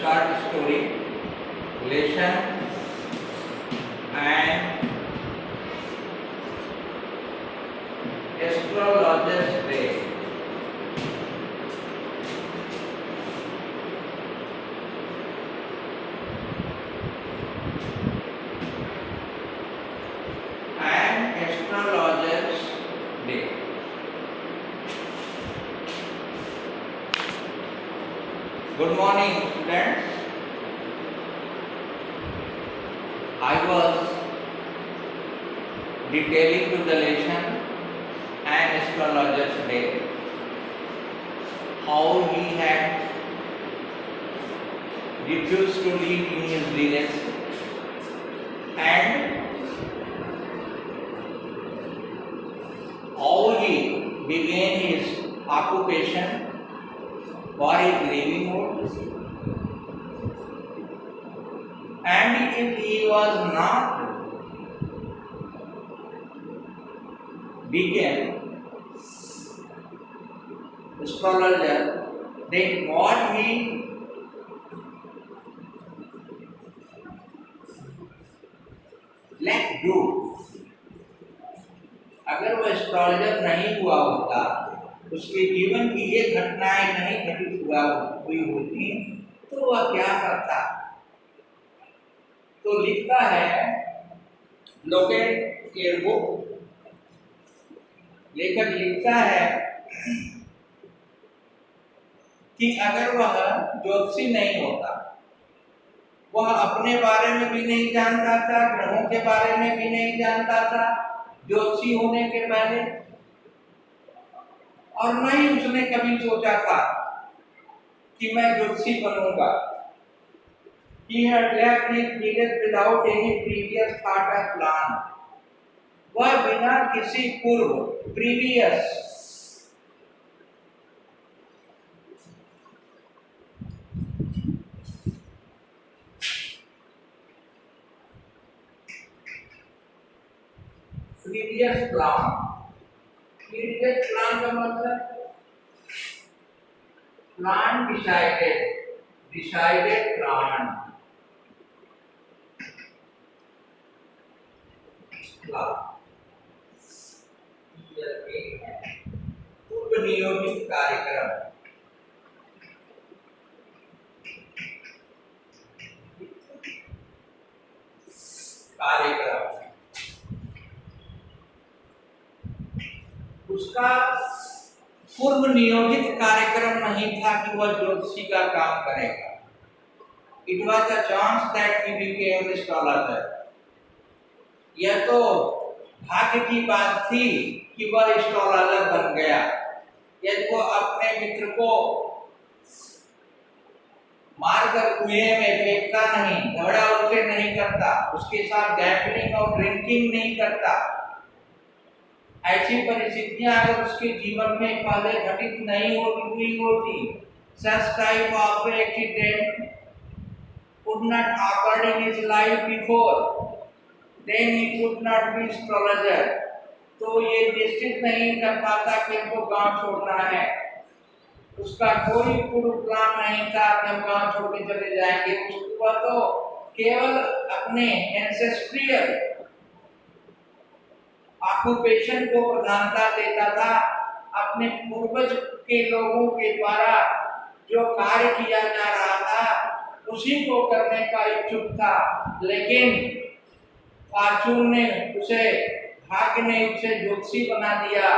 short story, lesson and astrologer's day. And astrologer's day. Good morning, students. I was detailing to the lesson and astrologer's day, how he had refused to live in his village and how he began his occupation for his livelihood, and if he was not became astrologer, then what he let do? अगर वो astrologer नहीं हुआ होता, उसके जीवन की ये घटनाएं नहीं घटित हुई होती, तो वह क्या करता? तो लिखता है लोकेट केयर बुक, लेखक लिखता है कि अगर वह ज्योतिषी नहीं होता, वह अपने बारे में भी नहीं जानता था, ग्रहों के बारे में भी नहीं जानता था ज्योतिषी होने के पहले, और न ही उसने कभी सोचा था कि मैं ज्योतिषी बनूंगा। He had left his village without any previous thought or plan. वह बिना किसी पूर्व प्रीवियस प्रीवियस प्लान का मतलब प्लान डिसाइडेड प्लान पूर्व नियोजित कार्यक्रम। उसका पूर्व नियोजित कार्यक्रम नहीं था कि वह ज्योतिषी का काम करेगा। It was a chance that he became astrologer. यह तो भाग्य की बात थी कि वह एस्ट्रोलॉजर बन गया। यदि वो अपने मित्र को मारकर कुएं में फेंकता नहीं, झगड़ा उससे नहीं करता, उसके साथ गैम्बलिंग और ड्रिंकिंग नहीं करता, ऐसी परिस्थितियां अगर उसके जीवन में पहले घटित नहीं हुई होती, such type of accident could not occur in his life before, then he could not be astrologer. तो ये निश्चित नहीं कर पाता कि हमको गांव छोड़ना है, उसका कोई पूर्व प्लान नहीं था कि हम गांव छोड़ के चले जाएंगे। उसको तो केवल अपने एंसेस्ट्रियल ऑक्यूपेशन को प्रधानता देता था, अपने पूर्वज के लोगों के द्वारा जो कार्य किया जा रहा था उसी को करने का इच्छुक था। लेकिन फॉर्चून ने उसे, भाग्य ने उसे ज्योतिषी बना दिया।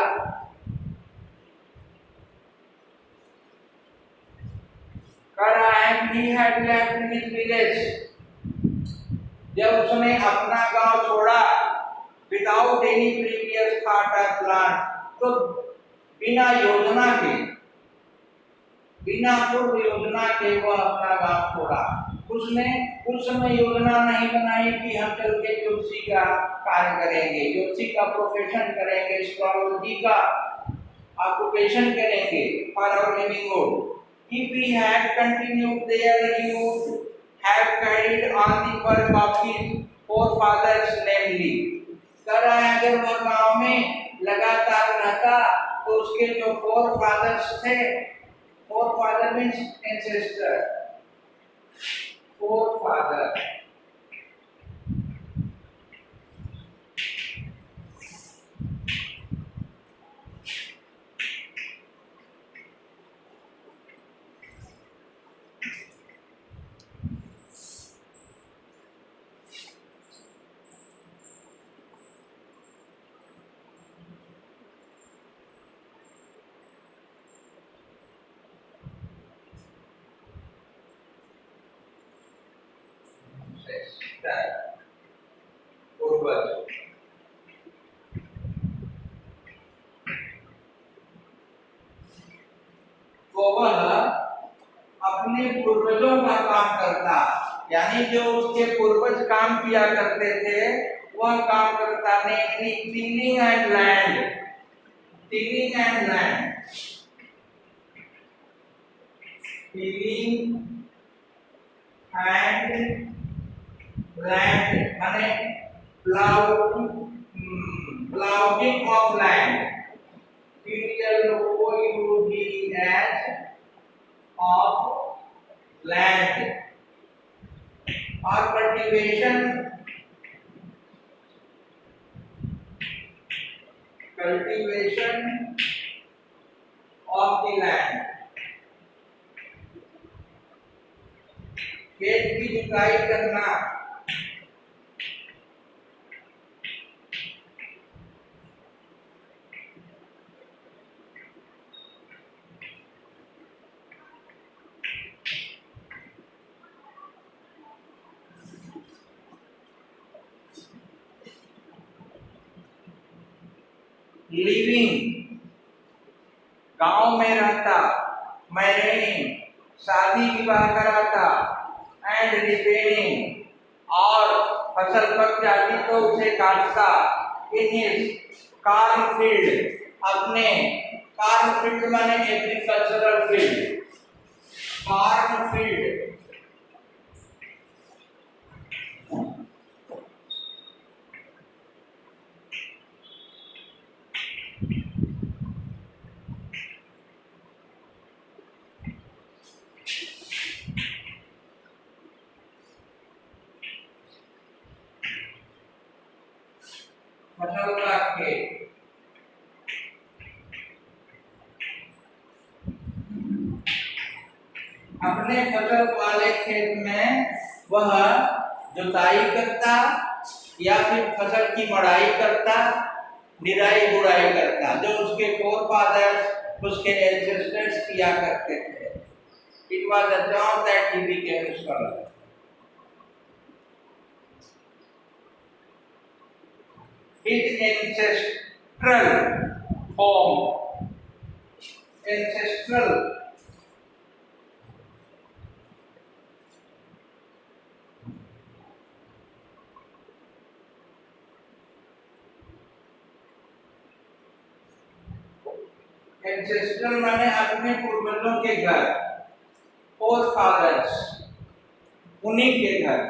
कर रहा है he had left his village, जब उसने अपना गांव छोड़ा, without any previous thought or plan, तो बिना योजना के, बिना पूर्व योजना के वह अपना गांव छोड़ा। उसने उस समय योजना नहीं बनाई कि हम चल के ज्योतिषी का कार्य करेंगे, ज्योतिषी का प्रोफेशन करेंगे, एस्ट्रोलॉजी का ऑक्यूपेशन करेंगे for our livelihood. If he had continued there, he would have carried on the work of his forefathers, namely, कर रहा है अगर वह गांव में लगातार रहता तो उसके जो फोर फादर्स थे, four father means ancestor, forefather. पूर्वज। तो वह अपने पूर्वजों का काम करता, यानी जो उसके पूर्वज काम किया करते थे वह काम करता। Namely tilling and land, tilling and land, tilling and land माने ploughing of land, of land, or cultivation of the land, खेत की जुताई करना, लिविंग गांव में रहता, मैरिजिंग शादी विवाह कराता, एंड रिपेयरिंग और फसल पक जाती तो उसे काटता। इन हिज कार्न फील्ड, अपने कार्न फील्ड माने एग्रीकल्चरल फील्ड, कार्न फील्ड फसल का खेत, अपने फसल वाले खेत में वह जुताई करता या फिर फसल की मड़ाई करता, निराई गुड़ाई करता, जो उसके फोर फादर्स, उसके एंसेस्टर्स किया करते थे। It was a job that he became scholar. His ancestral home, ancestral ancestral माने अपने पूर्वजों के घर, फोर फादर्स, उन्हीं के घर।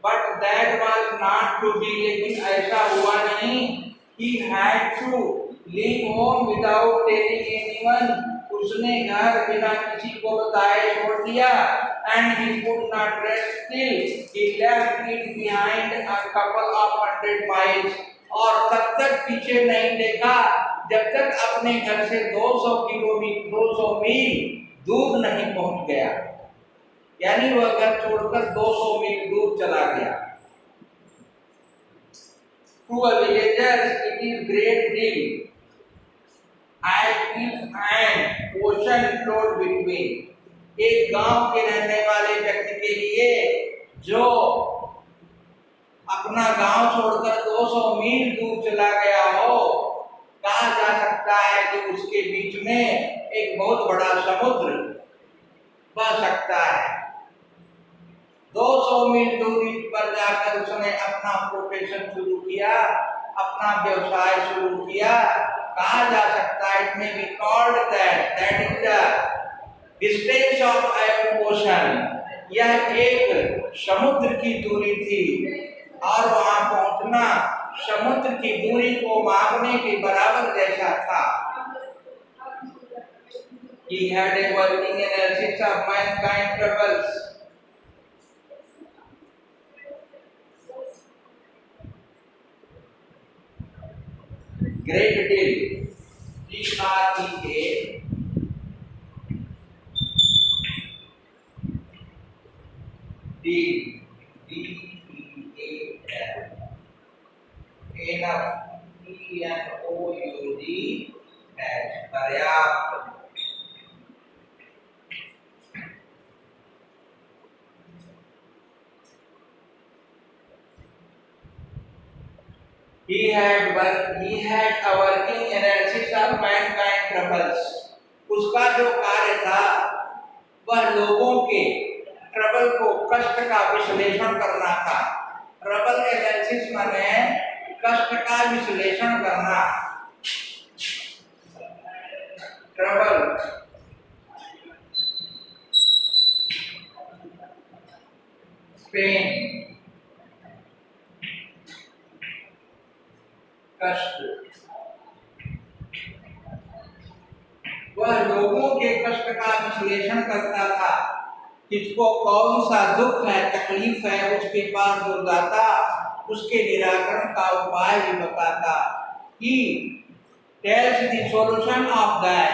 But that was not to be, लेकिन ऐसा हुआ नहीं। He had to leave home without telling anyone, उसने घर बिना किसी को बताए छोड़ दिया। And he could not rest till he left it behind a couple of 100 miles, और तब तक पीछे नहीं देखा जब तक अपने घर से 200 मील दूर नहीं पहुंच गया। यानी वह घर छोड़कर 200 मील दूर चला गया। To a villagers it is great deal, as if an ocean flowed between. एक गांव के रहने वाले व्यक्ति के लिए जो अपना गांव छोड़कर 200 मील दूर चला गया हो, कहा जा सकता है कि उसके बीच में एक बहुत बड़ा समुद्र बह सकता है। 200 मील दूरी पर जाकर उसने अपना प्रोफेशन शुरू किया, अपना व्यवसाय शुरू किया। कहा जा सकता है इट में be called that is the distance of N ocean. यह एक समुद्र की दूरी थी और वहां पहुंचना समुद्र की दूरी को मापने के बराबर जैसा था। He had a working analysis of mankind troubles. Great deal. GREA पर्याप्त. He had a working analysis of mankind troubles. उसका जो कार्य था वह लोगों के ट्रबल को, कष्ट का विश्लेषण करना था. ट्रबल एनालिसिस माने कष्ट का विश्लेषण करना. ट्रबल पेन, कष्ट, वह लोगों के कष्ट का विश्लेषण करता था. किसको कौन सा दुख है, तकलीफ है, उसके पास जो जाता उसके निराकरण का उपाय भी बताता. He tells the solution of that.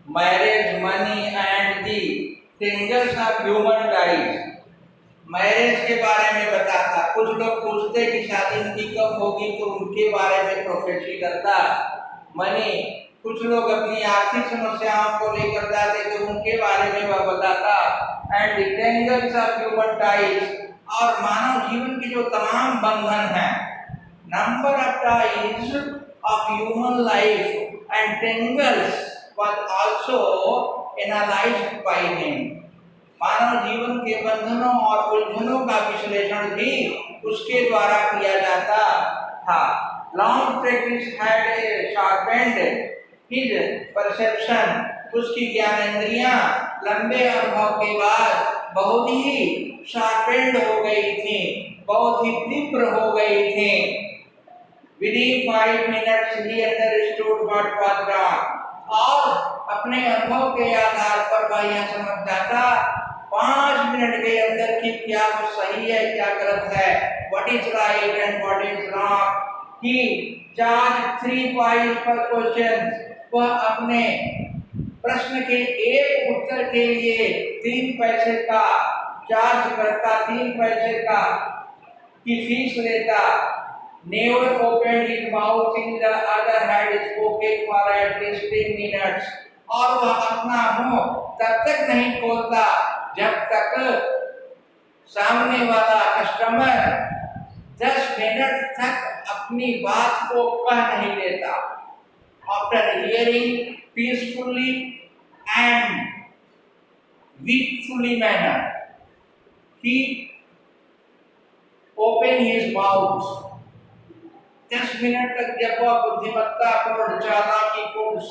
Marriage, money and the dangers of human life. Marriage के बारे में बताता. कुछ लोग पूछते कि शादी उनकी कब होगी तो उनके बारे में प्रोफेसी करता. मनी, कुछ लोग अपनी आर्थिक समस्याओं को लेकर जाते तो उनके बारे में वह बताता. And the tangles of human ties, और मानव जीवन के जो तमाम बंधन हैं. Number of ties of human life and tangles was also analyzed by him. मानव जीवन के बंधनों और उलझनों का विश्लेषण भी उसके द्वारा किया जाता था. Long practice had sharpened his perception. उसकी ज्ञानेंद्रियां लंबे अनुभव के बाद बहुत ही शार्पेंड हो गई थी, बहुत ही तीव्र हो गई थी. Within 5 minutes he understood what was wrong. और अपने अनुभव के आधार पर वह यह समझ जाता 5 मिनट के अंदर कि क्या वो सही है, क्या गलत है. What is right and what is wrong. He charged 3 piles per question. वह अपने प्रश्न के एक उत्तर के लिए 3 पैसे का चार्ज करता, 3 पैसे का की फीस लेता. Never opened his mouth in the other had spoken for at least 10 minutes. और वह अपना मुंह तब तक नहीं खोलता जब तक सामने वाला कस्टमर 10 मिनट तक अपनी बात को कह नहीं देता. After hearing peacefully and wakefully manner, he opened his mouth. 10 minute तक जब वह बुद्धिमत्ता पूर्ण, चालाकी पूर्ण,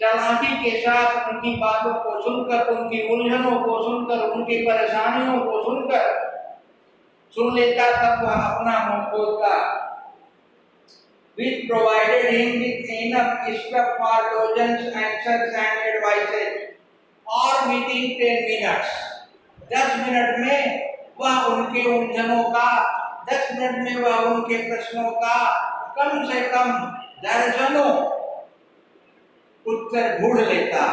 चालाकी के साथ उनकी बातों को सुनकर, उनकी उलझनों को सुनकर, उनकी परेशानियों को सुनकर सुन लेता, तब वह अपना मुंह खोलता. Which provided him with enough stuff for dozens answers and advices. और within 10 minutes, 10 मिनट में वह उनके उलझनों का, 10 मिनट में वह उनके प्रश्नों का कम से कम दर्जनों उत्तर ढूंढ लेता.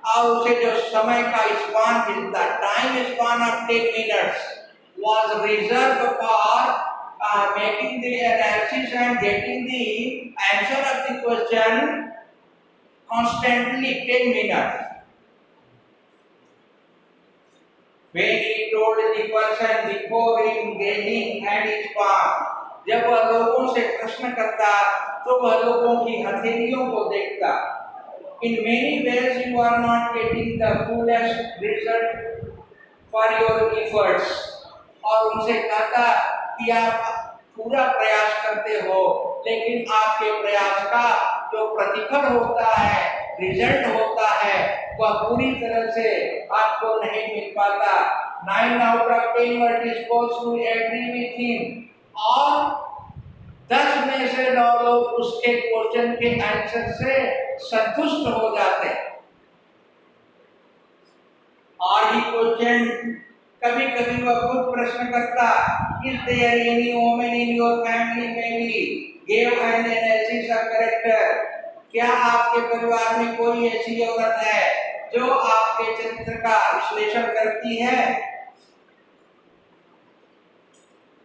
और उसे जो समय का स्पान मिलता, time span of 10 minutes was reserved for making the analysis and getting the answer of the question constantly 10 minutes. When he told the person before him gazing at his palm, जब वह लोगों से प्रश्न करता तो वह लोगों की हथेलियों को देखता. In many ways you are not getting the fullest result for your efforts. और उनसे कहता कि आप पूरा प्रयास करते हो, लेकिन आपके प्रयास का जो प्रतिफल होता है, रिजल्ट होता है वह पूरी तरह से आपको नहीं मिल पाता। 9 out of 10 were disposed to agree with him और 10 में से 9 लोग उसके क्वेश्चन के आंसर से संतुष्ट हो जाते हैं। और ही क्वेश्चन कभी कभी वह खुद प्रश्न करता, is there any woman in your family maybe give an analysis of character, क्या आपके परिवार में कोई ऐसी औरत है जो आपके चरित्र का विश्लेषण करती है।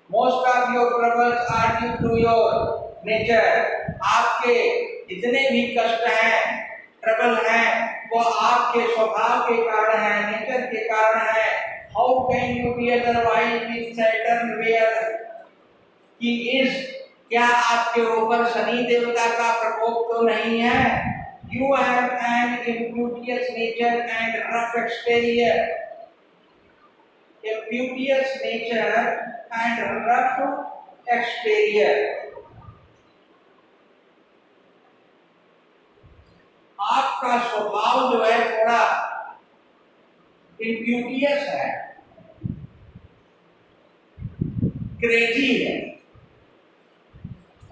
Most of your troubles are due to your nature, आपके जितने भी कष्ट हैं, ट्रबल हैं, वो आपके स्वभाव के कारण है, नेचर के कारण है। How can you be otherwise with Saturn where he is, क्या आपके ऊपर शनि देवता का प्रकोप तो नहीं है। You have an impetuous nature and rough exterior, impetuous nature and rough exterior, आपका स्वभाव जो है थोड़ा इम्प्यूटियस है, क्रेजी है,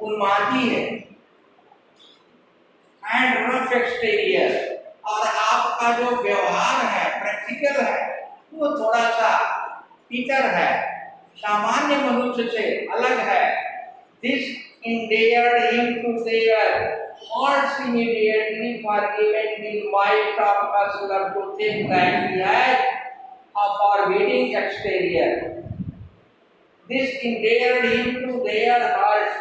उन्मादी है, एंड रफ एक्सटीरियर, और आपका जो व्यवहार है, प्रैक्टिकल है, वो थोड़ा सा पीतर है, सामान्य मनुष्य से अलग है। This endeared him to their hearts immediately, for even the might of us love to think that he had a forbidding exterior. This endeared him to their hearts,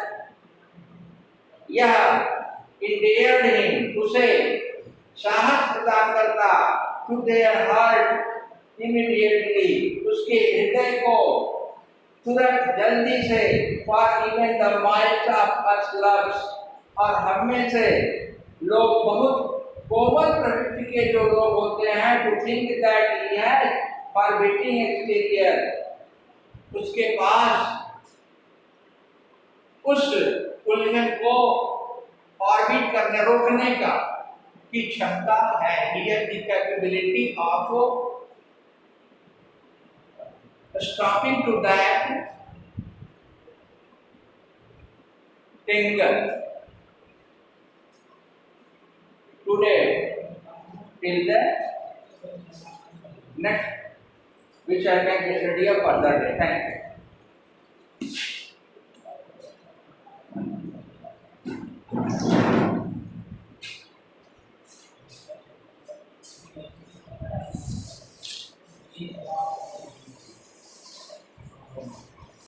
यह endeared him, उसे साहस प्रदान करता, to their heart immediately, उसके हृदय को तुरंत जल्दी से, for even the might of us loves, और हम में से लोग बहुत कोमल प्रवृत्ति के जो लोग होते हैं, to think that he has forbidding exterior, उसके पास उस उल्लंघन को फॉरबिड करने, रोकने का की क्षमता है। He has the capability of stopping to that tangle. Today, till the next, which I make yesterday or further day. Thank you.